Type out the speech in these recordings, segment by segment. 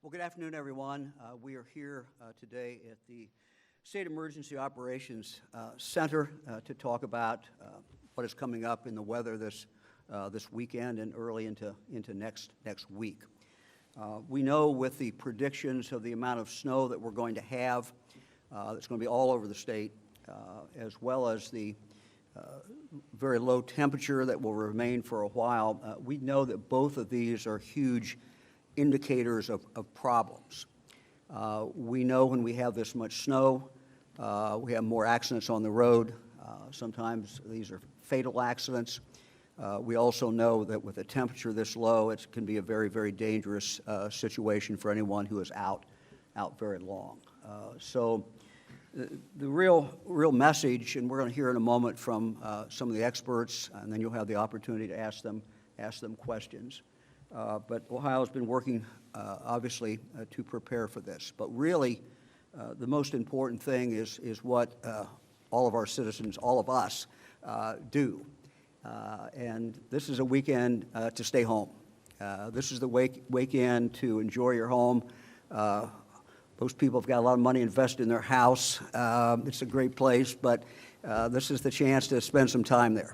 Well, good afternoon, everyone. We are here today at the State Emergency Operations Center to talk about what is coming up in the weather this weekend and early into next week. We know with the predictions of the amount of snow that we're going to have, that's going to be all over the state, as well as the very low temperature that will remain for a while, we know that both of these are huge indicators of problems. We know when we have this much snow, we have more accidents on the road. Sometimes these are fatal accidents. We also know that with a temperature this low, it can be a very, very dangerous situation for anyone who is out very long. So the real message, and we're going to hear in a moment from some of the experts, and then you'll have the opportunity to ask them questions. But Ohio has been working, obviously, to prepare for this. But really, the most important thing is what all of our citizens, all of us, do. And this is a weekend to stay home. This is the weekend to enjoy your home. Most people have got a lot of money invested in their house. It's a great place, but this is the chance to spend some time there.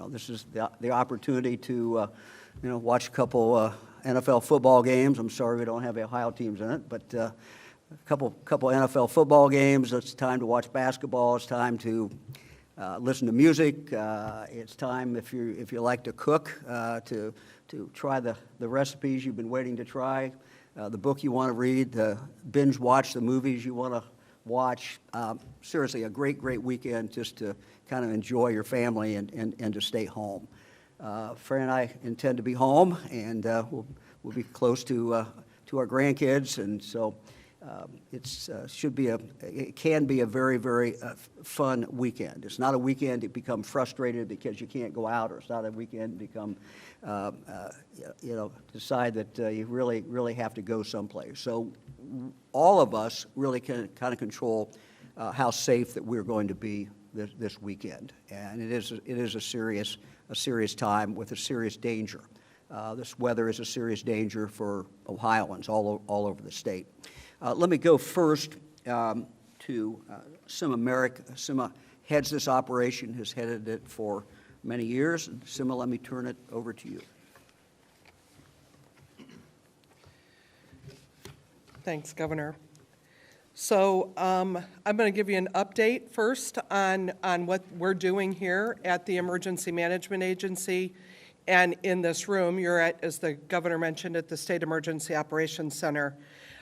This is the opportunity to watch a couple NFL football games. I'm sorry we don't have Ohio teams in it, but a couple NFL football games. It's time to watch basketball. It's time to listen to music. It's time, if you like to cook, to try the recipes you've been waiting to try, the book you want to read, binge watch the movies you want to watch. Seriously, a great weekend just to kind of enjoy your family and to stay home. Fran and I intend to be home, and we'll be close to our grandkids, and so it can be a very fun weekend. It's not a weekend to become frustrated because you can't go out, or it's not a weekend to become decide that you really have to go someplace. So all of us really can kind of control how safe that we're going to be this weekend, and it is a serious time with a serious danger. This weather is a serious danger for Ohioans all over the state. Let me go first to Sima Merrick. Sima heads this operation, has headed it for many years. And Sima, let me turn it over to you. Thanks, Governor. So I'm going to give you an update first on what we're doing here at the Emergency Management Agency. And in this room, you're at, as the Governor mentioned, at the State Emergency Operations Center.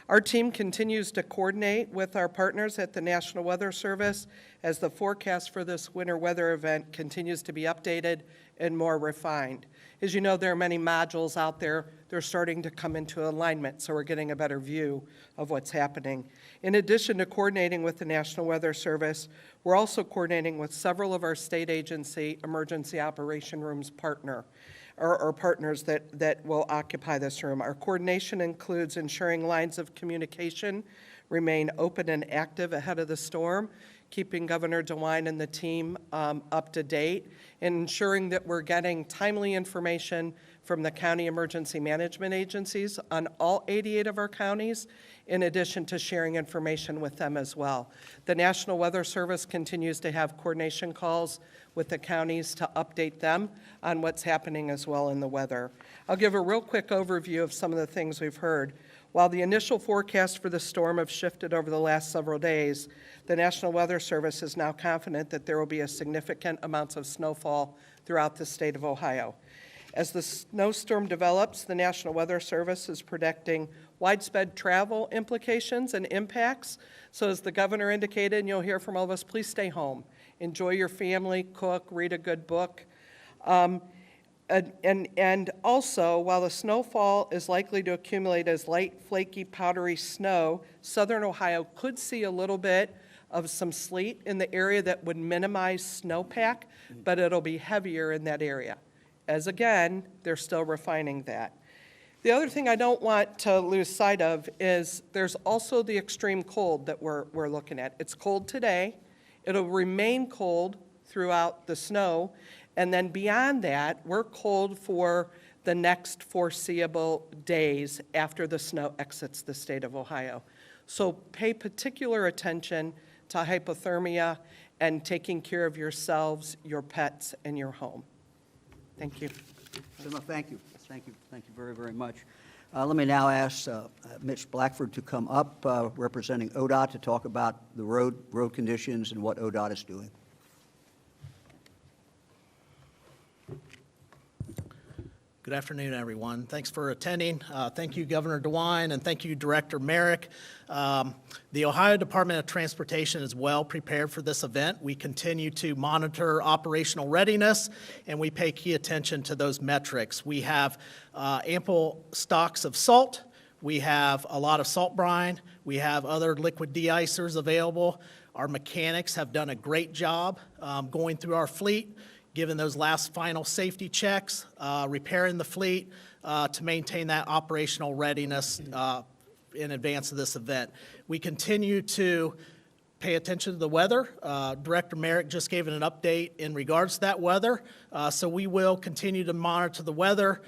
Our team continues to coordinate with our partners at the National Weather Service as the forecast for this winter weather event continues to be updated and more refined. As you know, there are many modules out there. They're starting to come into alignment, so we're getting a better view of what's happening. In addition to coordinating with the National Weather Service, we're also coordinating with several of our state agency emergency operation rooms partners that will occupy this room. Our coordination includes ensuring lines of communication remain open and active ahead of the storm, keeping Governor DeWine and the team up to date, and ensuring that we're getting timely information from the county emergency management agencies on all 88 of our counties, in addition to sharing information with them as well. The National Weather Service continues to have coordination calls with the counties to update them on what's happening as well in the weather. I'll give a real quick overview of some of the things we've heard. While the initial forecast for the storm have shifted over the last several days, the National Weather Service is now confident that there will be a significant amounts of snowfall throughout the state of Ohio. As the snowstorm develops, the National Weather Service is predicting widespread travel implications and impacts. So as the governor indicated, and you'll hear from all of us, please stay home. Enjoy your family, cook, read a good book. And also, while the snowfall is likely to accumulate as light, flaky, powdery snow, southern Ohio could see a little bit of some sleet in the area that would minimize snowpack, but it'll be heavier in that area. As again, they're still refining that. The other thing I don't want to lose sight of is there's also the extreme cold that we're looking at. It's cold today. It'll remain cold throughout the snow. And then beyond that, we're cold for the next foreseeable days after the snow exits the state of Ohio. So pay particular attention to hypothermia and taking care of yourselves, your pets, and your home. Thank you. Senator, thank you. Thank you. Thank you very, very much. Let me now ask Mitch Blackford to come up, representing ODOT, to talk about the road conditions and what ODOT is doing. Good afternoon, everyone. Thanks for attending. Thank you, Governor DeWine, and thank you, Director Merrick. The Ohio Department of Transportation is well prepared for this event. We continue to monitor operational readiness, and we pay key attention to those metrics. We have ample stocks of salt. We have a lot of salt brine. We have other liquid de-icers available. Our mechanics have done a great job going through our fleet, given those last final safety checks, repairing the fleet to maintain that operational readiness in advance of this event. We continue to pay attention to the weather. Director Merrick just gave an update in regards to that weather, so we will continue to monitor the weather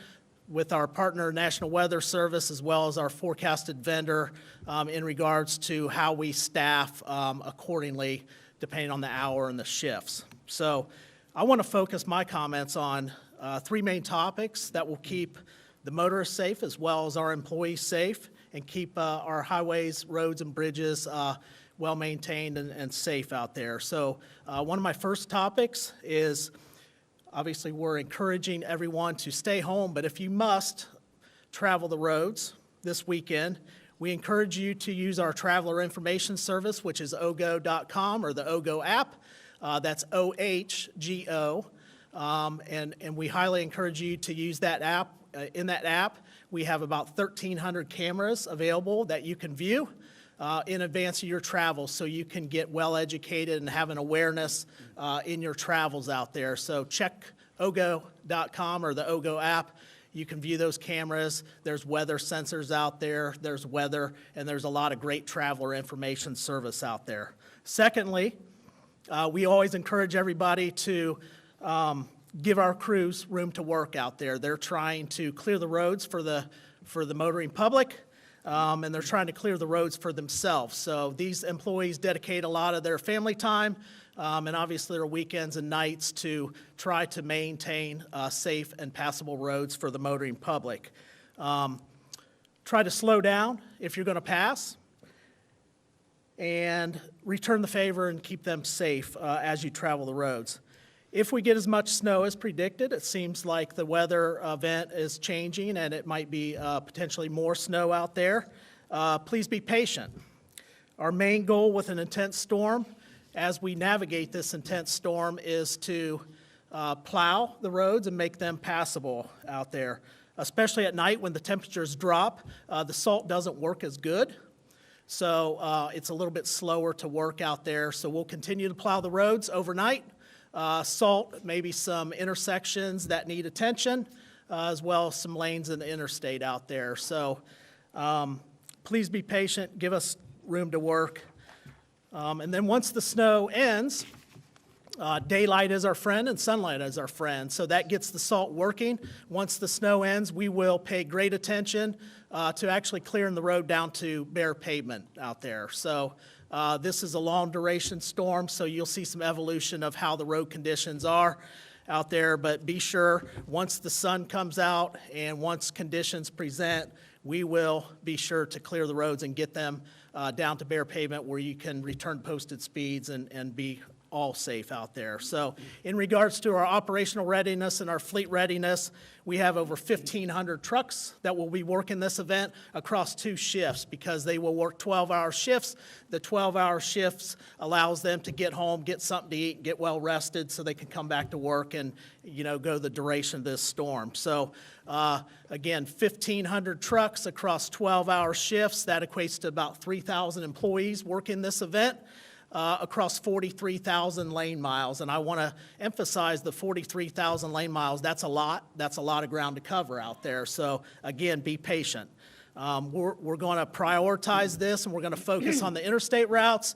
with our partner National Weather Service as well as our forecasted vendor in regards to how we staff accordingly depending on the hour and the shifts. So I want to focus my comments on three main topics that will keep the motorists safe as well as our employees safe and keep our highways, roads, and bridges well maintained and safe out there. So one of my first topics is obviously we're encouraging everyone to stay home, but if you must travel the roads this weekend, we encourage you to use our traveler information service, which is ogo.com or the OGO app. That's OHGO, and we highly encourage you to use that app. In that app, we have about 1,300 cameras available that you can view in advance of your travel, so you can get well educated and have an awareness in your travels out there. So check ogo.com or the OGO app. You can view those cameras. There's weather sensors out there. There's weather, and there's a lot of great traveler information service out there. Secondly, we always encourage everybody to give our crews room to work out there. They're trying to clear the roads for the motoring public, and they're trying to clear the roads for themselves. So these employees dedicate a lot of their family time and obviously their weekends and nights to try to maintain safe and passable roads for the motoring public. Try to slow down if you're going to pass, and return the favor and keep them safe as you travel the roads. If we get as much snow as predicted, it seems like the weather event is changing and it might be potentially more snow out there. Please be patient. Our main goal with an intense storm, as we navigate this intense storm, is to plow the roads and make them passable out there. Especially at night when the temperatures drop, the salt doesn't work as good. So it's a little bit slower to work out there. So we'll continue to plow the roads overnight. Salt maybe some intersections that need attention, as well as some lanes in the interstate out there. So please be patient. Give us room to work. And then once the snow ends, daylight is our friend and sunlight is our friend. So that gets the salt working. Once the snow ends, we will pay great attention to actually clearing the road down to bare pavement out there. So this is a long duration storm, so you'll see some evolution of how the road conditions are out there. But be sure, once the sun comes out and once conditions present, we will be sure to clear the roads and get them down to bare pavement where you can return posted speeds and be all safe out there. So in regards to our operational readiness and our fleet readiness, we have over 1,500 trucks that will be working this event across 2 shifts because they will work 12-hour shifts. The 12-hour shifts allows them to get home, get something to eat, get well rested so they can come back to work and, go the duration of this storm. So again, 1,500 trucks across 12-hour shifts. That equates to about 3,000 employees working this event. Across 43,000 lane miles. And I want to emphasize the 43,000 lane miles. That's a lot. That's a lot of ground to cover out there. So again, be patient. We're going to prioritize this, and we're going to focus on the interstate routes.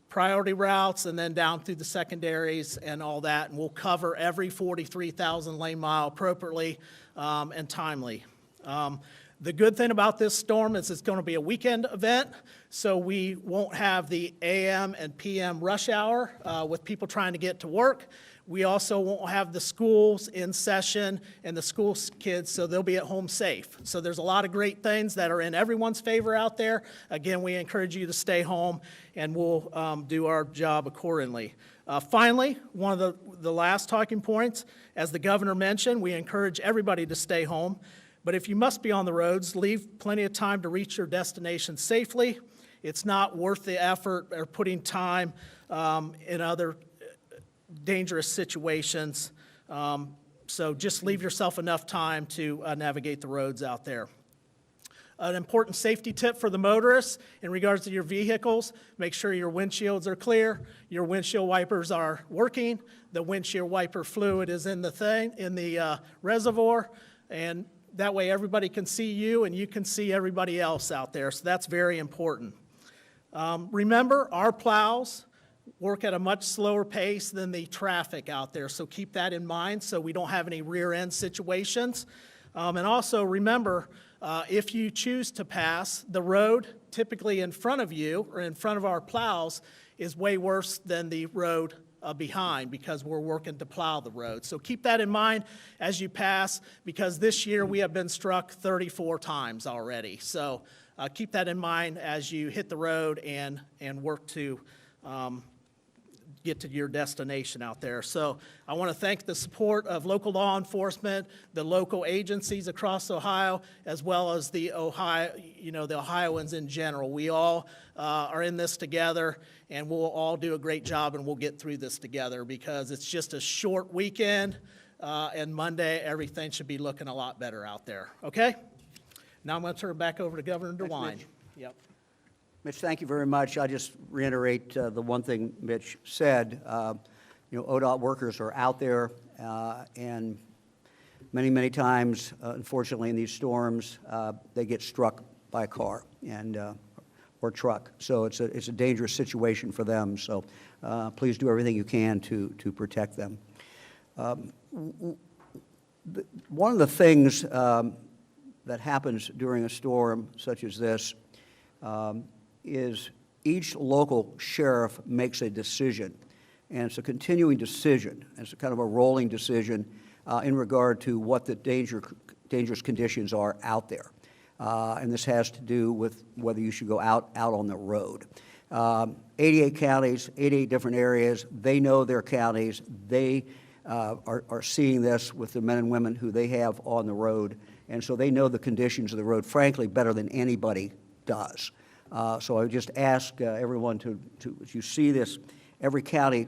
priority routes, and then down through the secondaries and all that, and we'll cover every 43,000 lane mile appropriately and timely. The good thing about this storm is it's going to be a weekend event, so we won't have the AM and PM rush hour with people trying to get to work. We also won't have the schools in session and the school kids, so they'll be at home safe. So there's a lot of great things that are in everyone's favor out there. Again, we encourage you to stay home, and we'll do our job accordingly. Finally, one of the last talking points, as the governor mentioned, we encourage everybody to stay home. But if you must be on the roads, leave plenty of time to reach your destination safely. It's not worth the effort or putting time in other dangerous situations. So just leave yourself enough time to navigate the roads out there. An important safety tip for the motorists in regards to your vehicles: make sure your windshields are clear, your windshield wipers are working, the windshield wiper fluid is in the reservoir, and that way everybody can see you and you can see everybody else out there. So that's very important. Remember, our plows work at a much slower pace than the traffic out there, so keep that in mind so we don't have any rear-end situations. And also remember, if you choose to pass, the road typically in front of you or in front of our plows is way worse than the road behind, because we're working to plow the road. So keep that in mind as you pass, because this year we have been struck 34 times already. So keep that in mind as you hit the road and work to get to your destination out there. So I want to thank the support of local law enforcement, the local agencies across Ohio, as well as the Ohioans in general. We all are in this together, and we'll all do a great job, and we'll get through this together, because it's just a short weekend, and Monday everything should be looking a lot better out there. Okay? Now I'm going to turn it back over to Governor DeWine. Yep. Mitch, thank you very much. I just reiterate the one thing Mitch said. ODOT workers are out there, and many, many times, unfortunately, in these storms, they get struck by a car or truck. So it's a dangerous situation for them. So please do everything you can to protect them. One of the things that happens during a storm such as this is each local sheriff makes a decision, and it's a continuing decision. It's a kind of a rolling decision in regard to what the dangerous conditions are out there. And this has to do with whether you should go out on the road. 88 counties, 88 different areas. They know their counties. They are seeing this with the men and women who they have on the road, and so they know the conditions of the road, frankly, better than anybody does. So I would just ask everyone to, as you see this, every county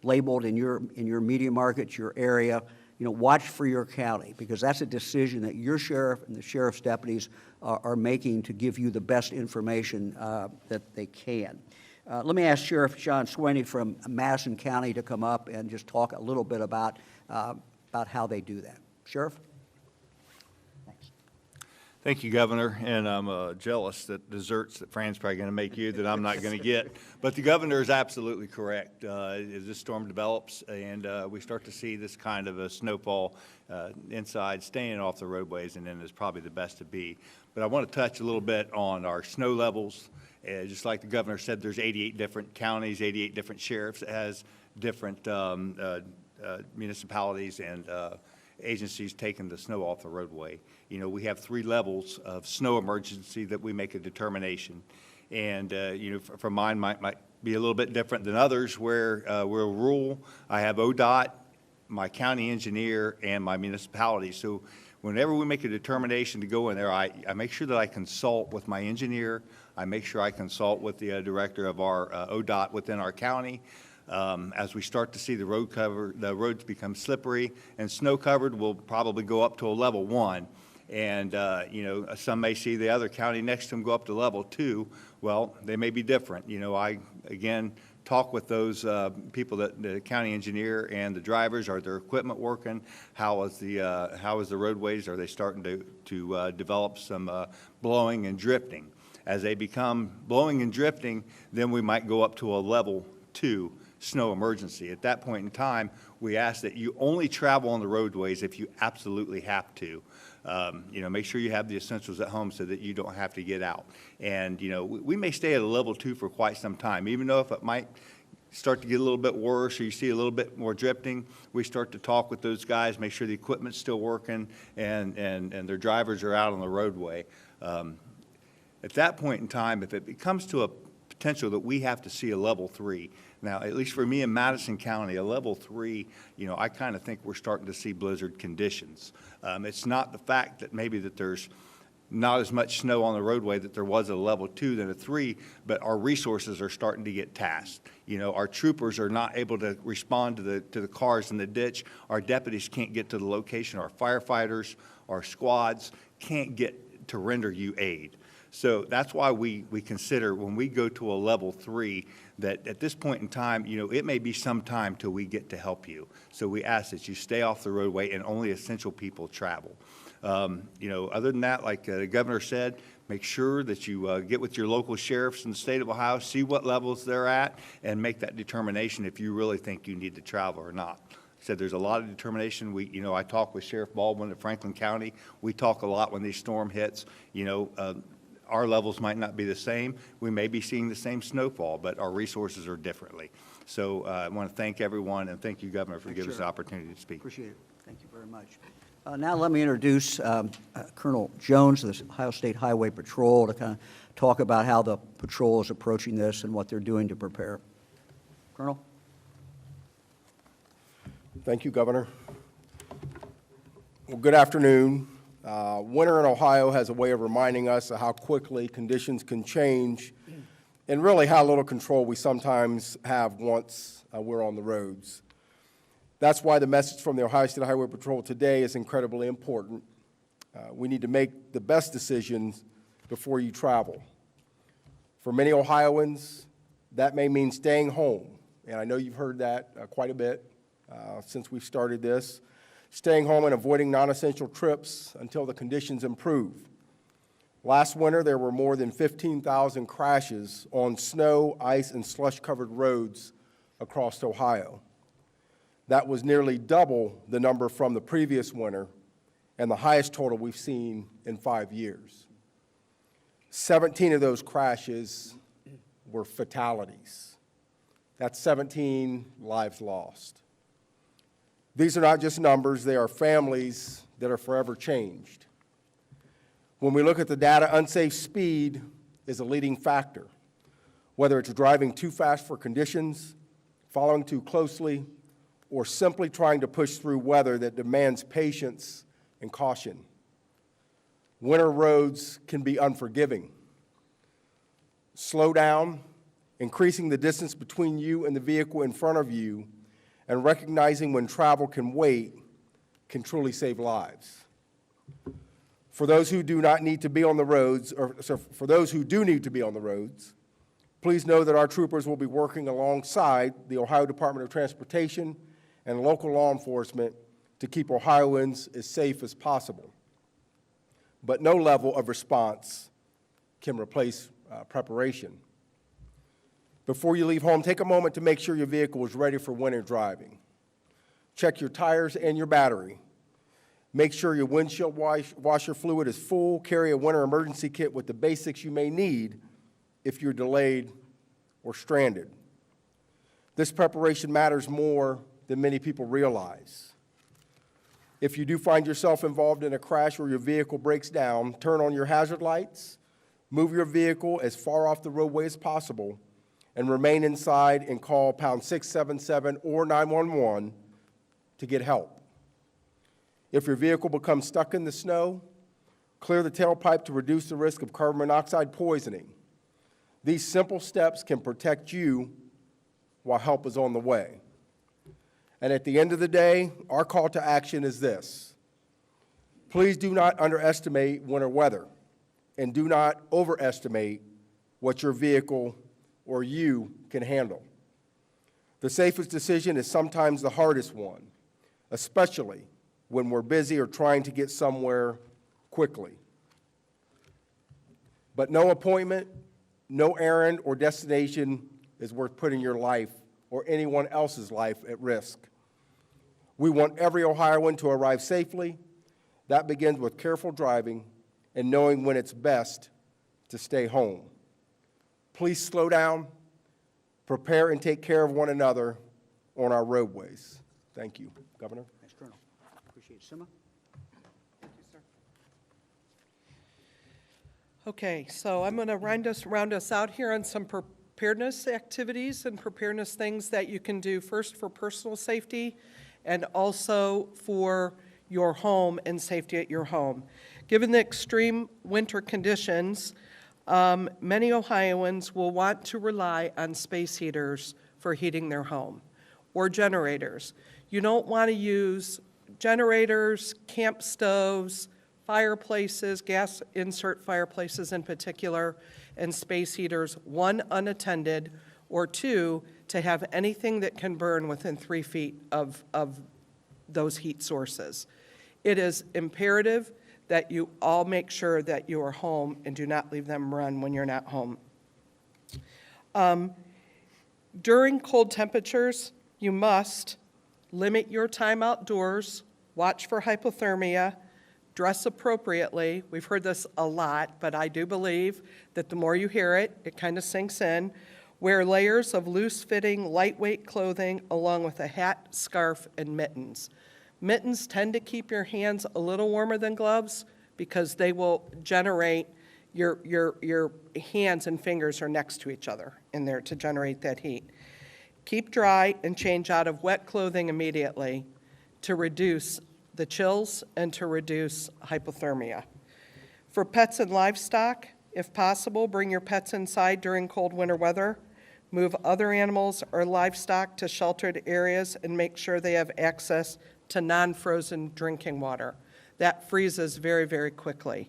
labeled in your media market, your area, watch for your county, because that's a decision that your sheriff and the sheriff's deputies are making to give you the best information that they can. Let me ask Sheriff John Sweeney from Madison County to come up and just talk a little bit about how they do that. Sheriff? Thank you, Governor, and I'm jealous that desserts that Fran's probably going to make you that I'm not going to get. But the Governor is absolutely correct. As this storm develops and we start to see this kind of a snowfall inside, staying off the roadways, and then is probably the best to be. But I want to touch a little bit on our snow levels. Just like the Governor said, there's 88 different counties, 88 different sheriffs. It has different municipalities and agencies taking the snow off the roadway. We have 3 levels of snow emergency that we make a determination. And, for mine might be a little bit different than others where we're rural. I have ODOT, my county engineer, and my municipality. So whenever we make a determination to go in there, I make sure that I consult with my engineer. I make sure I consult with the director of our ODOT within our county. As we start to see the roads become slippery and snow covered, we'll probably go up to a level 1. And, some may see the other county next to them go up to level 2. Well, they may be different. I, again, talk with those people, the county engineer and the drivers. Are their equipment working? How is the roadways? Are they starting to develop some blowing and drifting? As they become blowing and drifting, then we might go up to a level 2 snow emergency. At that point in time, we ask that you only travel on the roadways if you absolutely have to. Make sure you have the essentials at home so that you don't have to get out. And, we may stay at a level 2 for quite some time, even though if it might start to get a little bit worse or you see a little bit more drifting, we start to talk with those guys, make sure the equipment's still working and their drivers are out on the roadway. At that point in time, if it becomes to a potential that we have to see a level 3, now, at least for me in Madison County, a level 3, I kind of think we're starting to see blizzard conditions. It's not the fact that maybe that there's not as much snow on the roadway that there was at a level 2 than a 3, but our resources are starting to get tasked. Our troopers are not able to respond to the cars in the ditch. Our deputies can't get to the location. Our firefighters, our squads can't get to render you aid. So that's why we consider when we go to a level 3 that at this point in time, it may be some time till we get to help you. So we ask that you stay off the roadway and only essential people travel. Other than that, like the governor said, make sure that you get with your local sheriffs in the state of Ohio, see what levels they're at, and make that determination if you really think you need to travel or not. Said there's a lot of determination. I talk with Sheriff Baldwin at Franklin County. We talk a lot when these storm hits. Our levels might not be the same. We may be seeing the same snowfall, but our resources are differently. So I want to thank everyone, and thank you, Governor, for giving us the opportunity to speak. Appreciate it. Thank you very much. Now let me introduce Colonel Jones of the Ohio State Highway Patrol to kind of talk about how the patrol is approaching this and what they're doing to prepare. Colonel? Thank you, Governor. Well, good afternoon. Winter in Ohio has a way of reminding us of how quickly conditions can change and really how little control we sometimes have once we're on the roads. That's why the message from the Ohio State Highway Patrol today is incredibly important. We need to make the best decisions before you travel. For many Ohioans, that may mean staying home, and I know you've heard that quite a bit since we've started this. Staying home and avoiding non-essential trips until the conditions improve. Last winter, there were more than 15,000 crashes on snow, ice, and slush-covered roads across Ohio. That was nearly double the number from the previous winter and the highest total we've seen in 5 years. 17 of those crashes were fatalities. That's 17 lives lost. These are not just numbers, they are families that are forever changed. When we look at the data, unsafe speed is a leading factor, whether it's driving too fast for conditions, following too closely, or simply trying to push through weather that demands patience and caution. Winter roads can be unforgiving. Slow down, increasing the distance between you and the vehicle in front of you, and recognizing when travel can wait can truly save lives. For those who do not need to be on the roads, for those who do need to be on the roads, please know that our troopers will be working alongside the Ohio Department of Transportation and local law enforcement to keep Ohioans as safe as possible. But no level of response can replace preparation. Before you leave home, take a moment to make sure your vehicle is ready for winter driving. Check your tires and your battery. Make sure your windshield washer fluid is full. Carry a winter emergency kit with the basics you may need if you're delayed or stranded. This preparation matters more than many people realize. If you do find yourself involved in a crash or your vehicle breaks down, turn on your hazard lights, move your vehicle as far off the roadway as possible, and remain inside and call pound 677 or 911 to get help. If your vehicle becomes stuck in the snow, clear the tailpipe to reduce the risk of carbon monoxide poisoning. These simple steps can protect you while help is on the way. And at the end of the day, our call to action is this. Please do not underestimate winter weather, and do not overestimate what your vehicle or you can handle. The safest decision is sometimes the hardest one, especially when we're busy or trying to get somewhere quickly. But no appointment, no errand or destination is worth putting your life or anyone else's life at risk. We want every Ohioan to arrive safely. That begins with careful driving and knowing when it's best to stay home. Please slow down, prepare and take care of one another on our roadways. Thank you, Governor. Thanks, Colonel. Appreciate it. Sima? Okay, so I'm going to round us out here on some preparedness activities and preparedness things that you can do first for personal safety and also for your home and safety at your home. Given the extreme winter conditions, many Ohioans will want to rely on space heaters for heating their home or generators. You don't want to use generators, camp stoves, fireplaces, gas insert fireplaces in particular, and space heaters, one, unattended, or two, to have anything that can burn within 3 feet of those heat sources. It is imperative that you all make sure that you are home and do not leave them run when you're not home. During cold temperatures, you must limit your time outdoors, watch for hypothermia, dress appropriately. We've heard this a lot, but I do believe that the more you hear it, it kind of sinks in. Wear layers of loose-fitting, lightweight clothing along with a hat, scarf, and mittens. Mittens tend to keep your hands a little warmer than gloves because they will generate, your hands and fingers are next to each other in there to generate that heat. Keep dry and change out of wet clothing immediately to reduce the chills and to reduce hypothermia. For pets and livestock, if possible, bring your pets inside during cold winter weather. Move other animals or livestock to sheltered areas and make sure they have access to non-frozen drinking water. That freezes very, very quickly.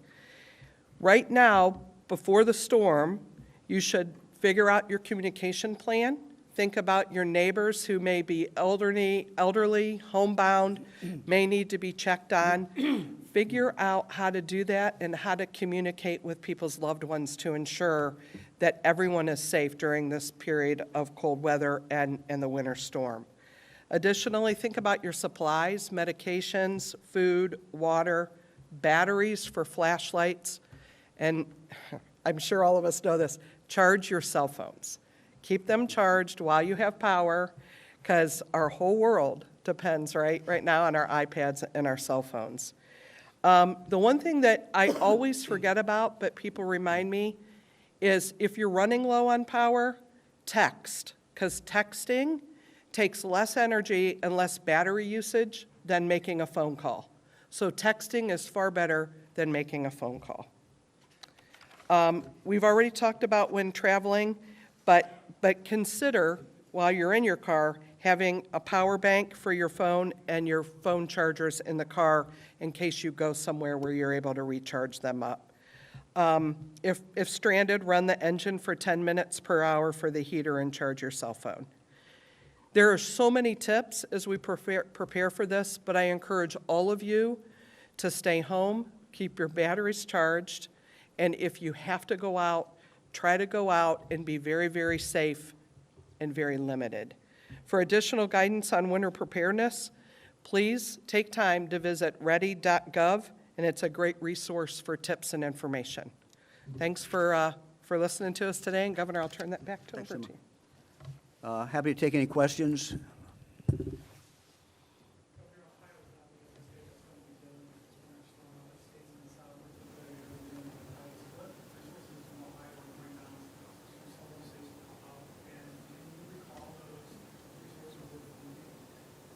Right now, before the storm, you should figure out your communication plan. Think about your neighbors who may be elderly, homebound, may need to be checked on. Figure out how to do that and how to communicate with people's loved ones to ensure that everyone is safe during this period of cold weather and the winter storm. Additionally, think about your supplies, medications, food, water, batteries for flashlights, and I'm sure all of us know this, charge your cell phones. Keep them charged while you have power, because our whole world depends right now on our iPads and our cell phones. The one thing that I always forget about, but people remind me, is if you're running low on power, text, because texting takes less energy and less battery usage than making a phone call. So texting is far better than making a phone call. We've already talked about when traveling, but consider, while you're in your car, having a power bank for your phone and your phone chargers in the car in case you go somewhere where you're able to recharge them up. If stranded, run the engine for 10 minutes per hour for the heater and charge your cell phone. There are so many tips as we prepare for this, but I encourage all of you to stay home, keep your batteries charged, and if you have to go out, try to go out and be very, very safe and very limited. For additional guidance on winter preparedness, please take time to visit ready.gov, and it's a great resource for tips and information. Thanks for listening to us today, and Governor, I'll turn that back over to you. Happy to take any questions.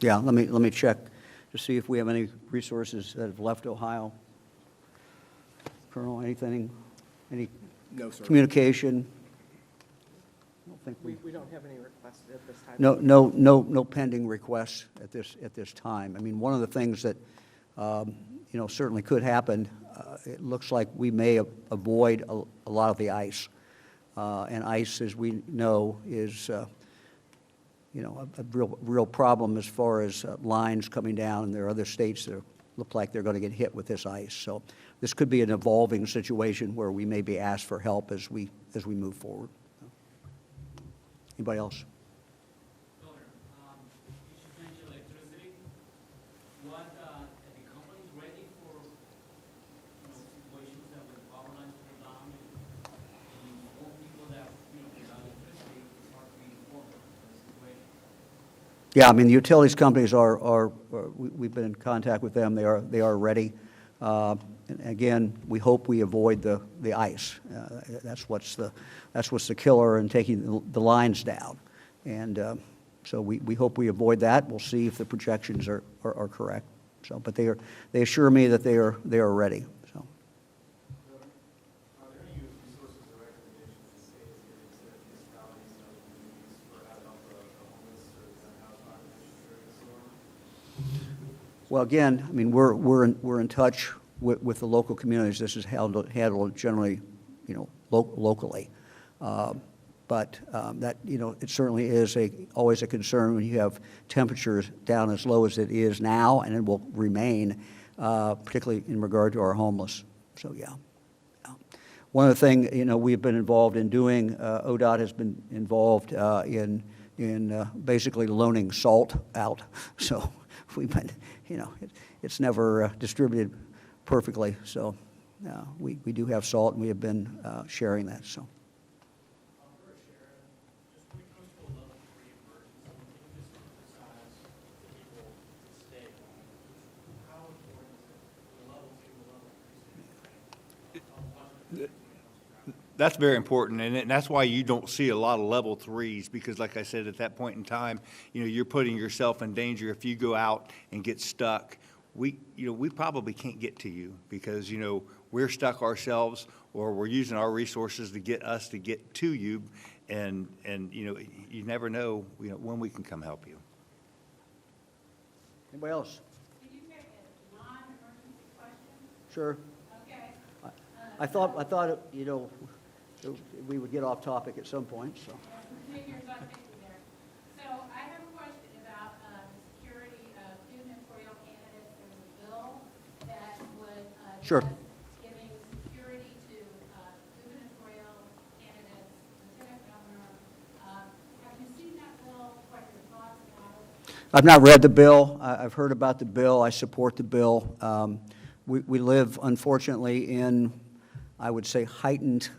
Yeah, let me check to see if we have any resources that have left Ohio. Colonel, anything, any No, sir. communication? I don't think We don't have any requests at this time. No pending requests at this time. I mean, one of the things that, certainly could happen, it looks like we may avoid a lot of the ice. And ice, as we know, is, a real problem as far as lines coming down, and there are other states that are look like they're going to get hit with this ice. So this could be an evolving situation where we may be asked for help as we move forward. Anybody else? Governor, you just mentioned electricity. What, are the companies ready for, situations that when power lines go down and more people that, without electricity, it's hard to be informed of the situation? Yeah, I mean, the utilities companies we've been in contact with them. They are ready. And again, we hope we avoid the ice. That's what's the killer in taking the lines down. And so we hope we avoid that. We'll see if the projections are correct. So, but they assure me that they are ready. So. Are there any resources or recommendations the state is giving to municipalities and other communities for how to help the homeless or the unhoused population during the storm? Well, again, I mean, we're in touch with the local communities. This is handled generally, locally. But that, it certainly is always a concern when you have temperatures down as low as it is now, and it will remain, particularly in regard to our homeless. So, yeah. One of the things, we've been involved in doing, ODOT has been involved in basically loaning salt out. So we've been, it's never distributed perfectly. So we do have salt, and we have been sharing that. So. That's very important, and that's why you don't see a lot of level threes, because like I said, at that point in time, you're putting yourself in danger. If you go out and get stuck, we probably can't get to you because, we're stuck ourselves, or we're using our resources to get us to get to you, and you never know, when we can come help you. Anybody else? Did you take a non-emergency question? Sure. Okay. I thought, we would get off topic at some point, so. Figures I'm thinking there. So I have a question about the security of gubernatorial candidates. There was a bill that would Sure. address giving security to gubernatorial candidates, lieutenant governor. Have you seen that bill? What are your thoughts about it? I've not read the bill. I've heard about the bill. I support the bill. We live, unfortunately, in, I would say, heightened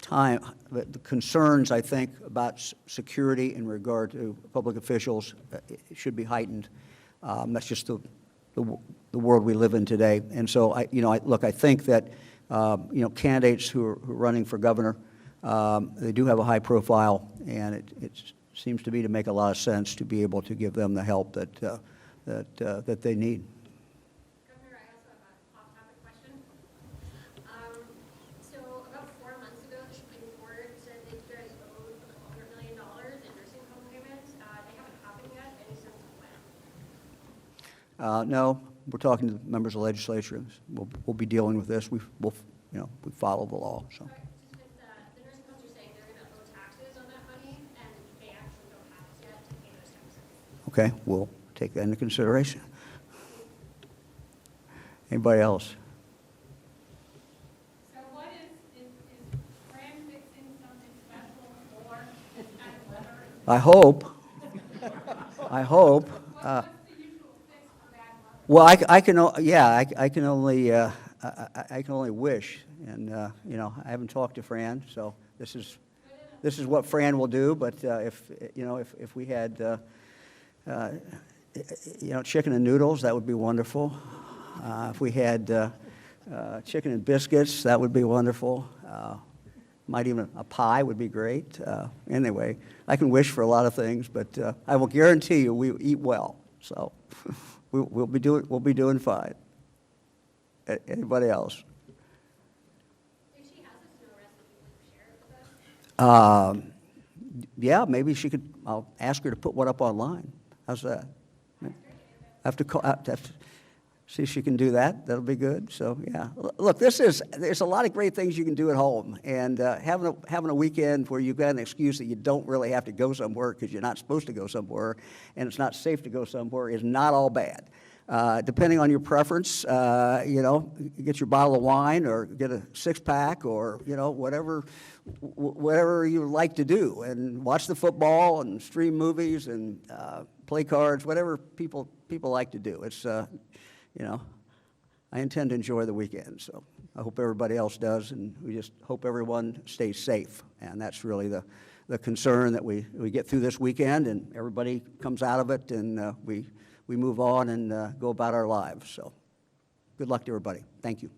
time. The concerns, I think, about security in regard to public officials it should be heightened. That's just the world we live in today. And so, I think that, candidates who are running for governor, they do have a high profile, and it seems to me to make a lot of sense to be able to give them the help that they need. Governor, I also have a off-topic question. So about 4 months ago, the Supreme Court said that you guys owed $100 million in nursing home payments. They haven't happened yet. Any sense of when? No, we're talking to members of the legislature. We'll be dealing with this. We follow the law, so. Right, just with the nursing homes are saying they're going to owe taxes on that money, and they actually don't have it yet to pay those taxes. Okay, we'll take that into consideration. Anybody else? So what is Fran fixing something special for this kind of weather? I hope. I hope. What's the usual fix for bad weather? Well, I can only wish, and I haven't talked to Fran, so this is what Fran will do. But if we had chicken and noodles, that would be wonderful. If we had chicken and biscuits, that would be wonderful. Might even a pie would be great. Anyway, I can wish for a lot of things, but I will guarantee you we eat well. So we'll be doing fine. Anybody else? If she has a snow recipe, will you share it with us? Yeah, maybe she could. I'll ask her to put one up online. How's that? I have to call. I have to see if she can do that. That'll be good. So yeah, look, there's a lot of great things you can do at home, and having a weekend where you've got an excuse that you don't really have to go somewhere because you're not supposed to go somewhere, and it's not safe to go somewhere is not all bad. Depending on your preference, you know, get your bottle of wine or get a six-pack or, you know, whatever you like to do, and watch the football and stream movies and play cards, whatever people like to do. It's, you know, I intend to enjoy the weekend, so I hope everybody else does, and we just hope everyone stays safe. And that's really the concern, that we get through this weekend and everybody comes out of it, and we move on and go about our lives. So good luck to everybody. Thank you.